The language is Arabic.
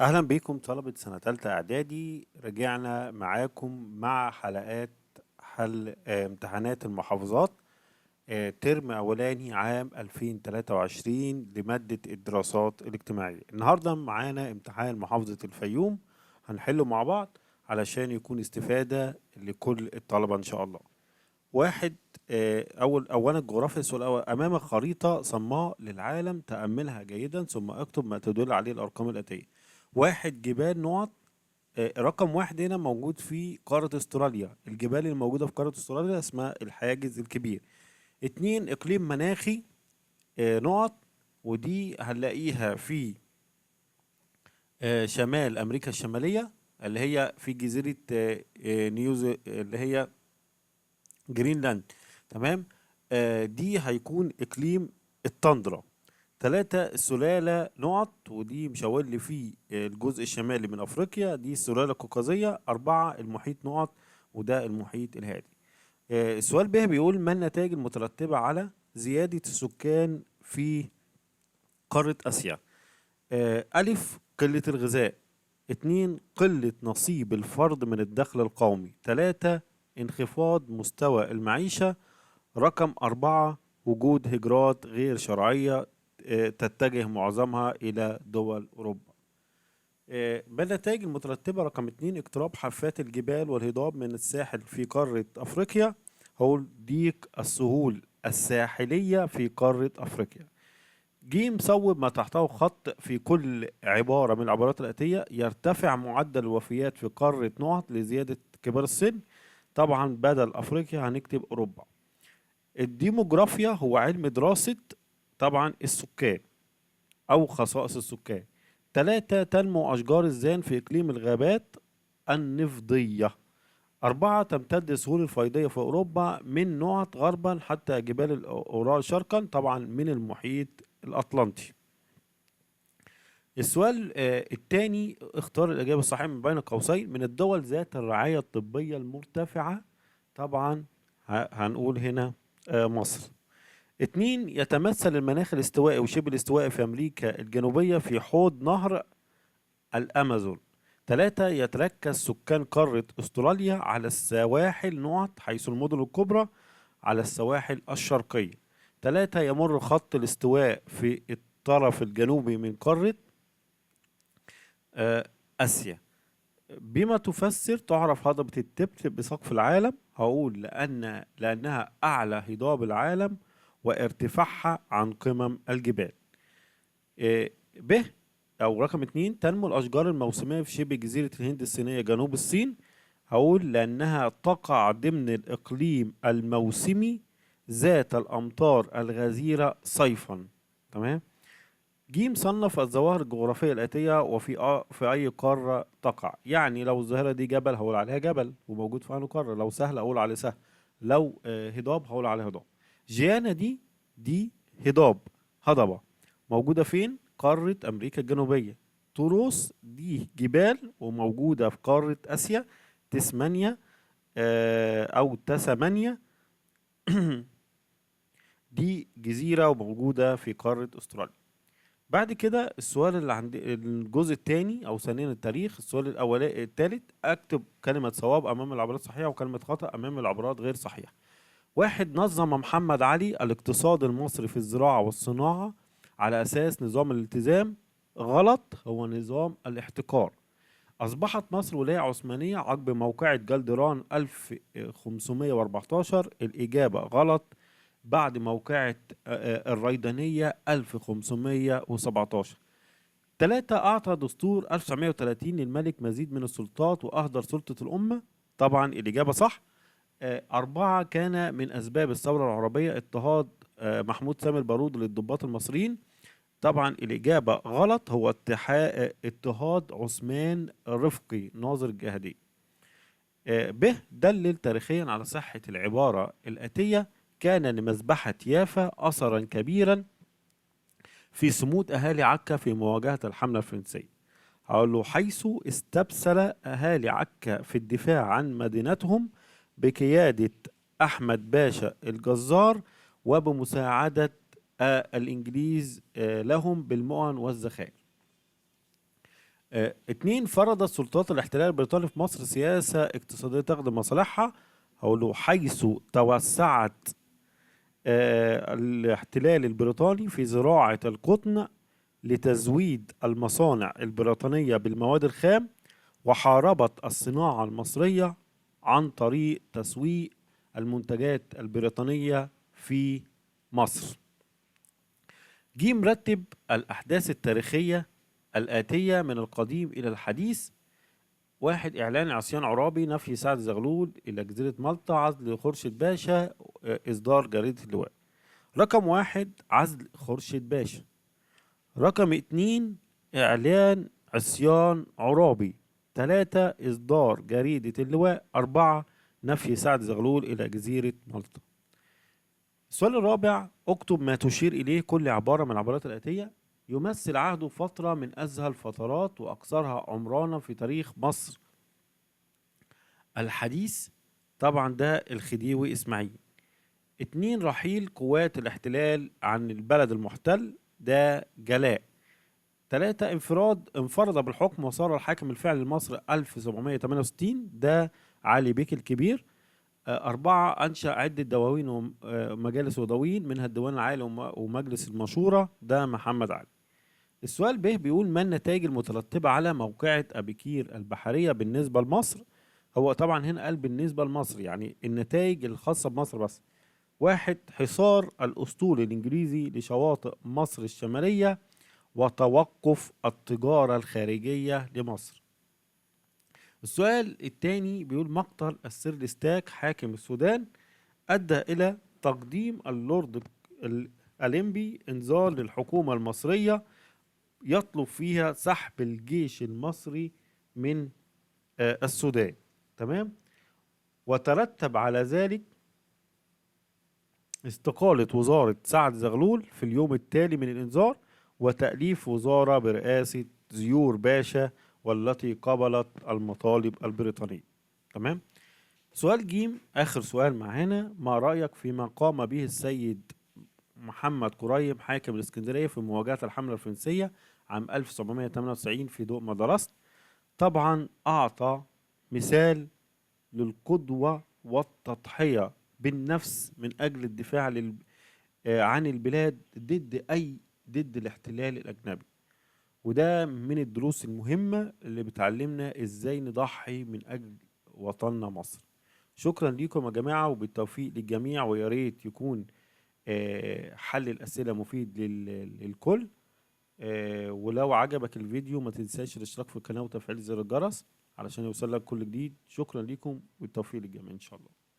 أهلا بيكم طلبة سنة تالتة إعدادي. رجعنا معاكم مع حلقات حل امتحانات المحافظات، ترم أولاني عام 2023 لمادة الدراسات الاجتماعية. النهاردة معانا امتحان محافظة الفيوم، هنحله مع بعض علشان يكون استفادة لكل الطلبة إن شاء الله. واحد، أولا الجغرافيا. السؤال الأول: أمامك خريطة صماء للعالم، تأملها جيدا ثم اكتب ما تدل عليه الأرقام الآتية. واحد، جبال نقط. رقم واحد هنا موجود في قارة استراليا، الجبال الموجودة في قارة استراليا اسمها الحاجز الكبير. اتنين، اقليم مناخي، نقط، ودي هنلاقيها في شمال امريكا الشمالية، اللي هي في جزيرة اللي هي جرينلاند. تمام. دي هيكون اقليم التندرا. ثلاثة، السلالة نقط، ودي مشاور لي في الجزء الشمالي من أفريقيا، دي السلالة القوقازية. أربعة، المحيط نقط، وده المحيط الهادي. السؤال به بيقول: ما النتائج المترتبة على زيادة السكان في قارة آسيا؟ ألف، قلة الغذاء. اتنين، قلة نصيب الفرد من الدخل القومي. تلاتة، انخفاض مستوى المعيشة. رقم أربعة، وجود هجرات غير شرعية تتجه معظمها إلى دول أوروبا. ما النتائج المترتبة؟ رقم اتنين، اقتراب حافات الجبال والهضاب من الساحل في قارة أفريقيا. هقول ضيق السهول الساحلية في قارة أفريقيا. جيم، صوب ما تحته خط في كل عبارة من العبارات الآتية. يرتفع معدل الوفيات في قارة نقط لزيادة كبار السن. طبعا بدل أفريقيا هنكتب أوروبا. الديموغرافيا هو علم دراسة طبعا السكان أو خصائص السكان. ثلاثة، تنمو أشجار الزان في إقليم الغابات النفضية. أربعة، تمتد سهول الفيضية في أوروبا من نقط غربا حتى جبال الأورال شرقا، طبعا من المحيط الأطلنطي. السؤال الثاني: اختار الإجابة الصحيحة من بين قوسين. من الدول ذات الرعاية الطبية المرتفعة، طبعا هنقول هنا مصر. اتنين، يتمثل المناخ الاستوائي وشبه الاستوائي في أمريكا الجنوبية في حوض نهر الأمازون. تلاتة، يتركز سكان قارة أستراليا على السواحل نقط حيث المدن الكبرى على السواحل الشرقية. تلاتة، يمر خط الاستواء في الطرف الجنوبي من قارة آه، آسيا. بما تفسر تعرف هضبة التبت بسقف العالم؟ هقول لأنها أعلى هضاب العالم وارتفاعها عن قمم الجبال. ب، أو رقم اتنين، تنمو الأشجار الموسمية في شبه جزيرة الهند الصينية جنوب الصين. هقول لأنها تقع ضمن الإقليم الموسمي ذات الأمطار الغزيرة صيفا. تمام. جيم، صنف الظواهر الجغرافية الآتية وفي في أي قارة تقع. يعني لو الظاهرة دي جبل هقول عليها جبل وموجود في أنهي قارة، لو سهل أقول عليه سهل، لو هضاب هقول عليه هضاب. جيانا دي هضبة موجودة فين؟ قارة أمريكا الجنوبية. طوروس دي جبال وموجودة في قارة آسيا. تسمانيا أو تسمانيا دي جزيرة وموجودة في قارة أستراليا. بعد كده السؤال اللي عند الجزء الثاني او ثانيا التاريخ. السؤال الاولاني الثالث: اكتب كلمة صواب امام العبارات الصحيحة وكلمة خطأ امام العبارات غير صحيحة. واحد، نظم محمد علي الاقتصاد المصري في الزراعة والصناعة على اساس نظام الالتزام. غلط، هو نظام الاحتكار. اصبحت مصر ولاية عثمانية عقب موقعة جلدران 1514. الاجابة غلط، بعد موقعة الريدانية 1517. ثلاثة، أعطى دستور 1930 للملك مزيد من السلطات وأهدر سلطة الأمة. طبعا الإجابة صح. أربعة، كان من أسباب الثورة العربية اضطهاد محمود سامي البارود للضباط المصريين. طبعا الإجابة غلط، هو اضطهاد عثمان رفقي ناظر الجهادية. ب، دلل تاريخيا على صحة العبارة الآتية: كان لمذبحة يافا أثرا كبيرا في صمود أهالي عكا في مواجهة الحملة الفرنسية. هقول له: حيث استبسل أهالي عكا في الدفاع عن مدينتهم بقيادة أحمد باشا الجزار وبمساعدة الإنجليز لهم بالمؤن والذخائر. اتنين، فرضت سلطات الاحتلال البريطاني في مصر سياسة اقتصادية تخدم مصالحها. هقول له حيث توسعت الاحتلال البريطاني في زراعة القطن لتزويد المصانع البريطانية بالمواد الخام، وحاربت الصناعة المصرية عن طريق تسويق المنتجات البريطانية في مصر. جيم مرتب الأحداث التاريخية الآتية من القديم إلى الحديث. واحد، إعلان عصيان عرابي، نفي سعد زغلول إلى جزيرة مالطا، عزل خورشيد باشا، إصدار جريدة اللواء. رقم واحد، عزل خورشيد باشا. رقم اتنين، إعلان عصيان عرابي. تلاتة، إصدار جريدة اللواء. أربعة، نفي سعد زغلول إلى جزيرة مالطا. السؤال الرابع، اكتب ما تشير إليه كل عبارة من العبارات الآتية. يمثل عهده فترة من أزهى الفترات وأكثرها عمرانا في تاريخ مصر الحديث. طبعا ده الخديوي إسماعيل. اتنين، رحيل قوات الاحتلال عن البلد المحتل، ده جلاء. تلاتة، انفرد بالحكم وصار الحاكم الفعلي لمصر 1768، ده علي بيك الكبير. أربعة، أنشأ عدة دواوين ومجالس ودواوين، منها الديوان العالي ومجلس المشورة، ده محمد علي. السؤال ب بيقول ما النتائج المترتبة على موقعة أبيكير البحرية بالنسبة لمصر؟ هو طبعا هنا قال بالنسبة لمصر، يعني النتائج الخاصة بمصر بس. واحد، حصار الأسطول الإنجليزي لشواطئ مصر الشمالية وتوقف التجارة الخارجية لمصر. السؤال الثاني بيقول مقتل السير ستاك حاكم السودان أدى إلى تقديم اللورد الأليمبي إنذار للحكومة المصرية يطلب فيها سحب الجيش المصري من السودان. تمام. وترتب على ذلك استقالة وزارة سعد زغلول في اليوم التالي من الإنذار، وتأليف وزارة برئاسة زيور باشا، والتي قبلت المطالب البريطانية. تمام. سؤال جيم، آخر سؤال معانا، ما رأيك فيما قام به السيد محمد قريب حاكم الإسكندرية في مواجهة الحملة الفرنسية عام 1798 في ضوء ما درست؟ طبعا أعطى مثال للقدوة والتضحية بالنفس من أجل الدفاع عن البلاد ضد الاحتلال الأجنبي. وده من الدروس المهمة اللي بتعلمنا إزاي نضحي من أجل وطننا مصر. شكرا لكم يا جماعة، وبالتوفيق للجميع، ويا ريت يكون حل الأسئلة مفيد للكل. ولو عجبك الفيديو ما تنساش الاشتراك في القناة وتفعيل زر الجرس علشان يوصل لك كل جديد. شكرا لكم، والتوفيق للجميع إن شاء الله.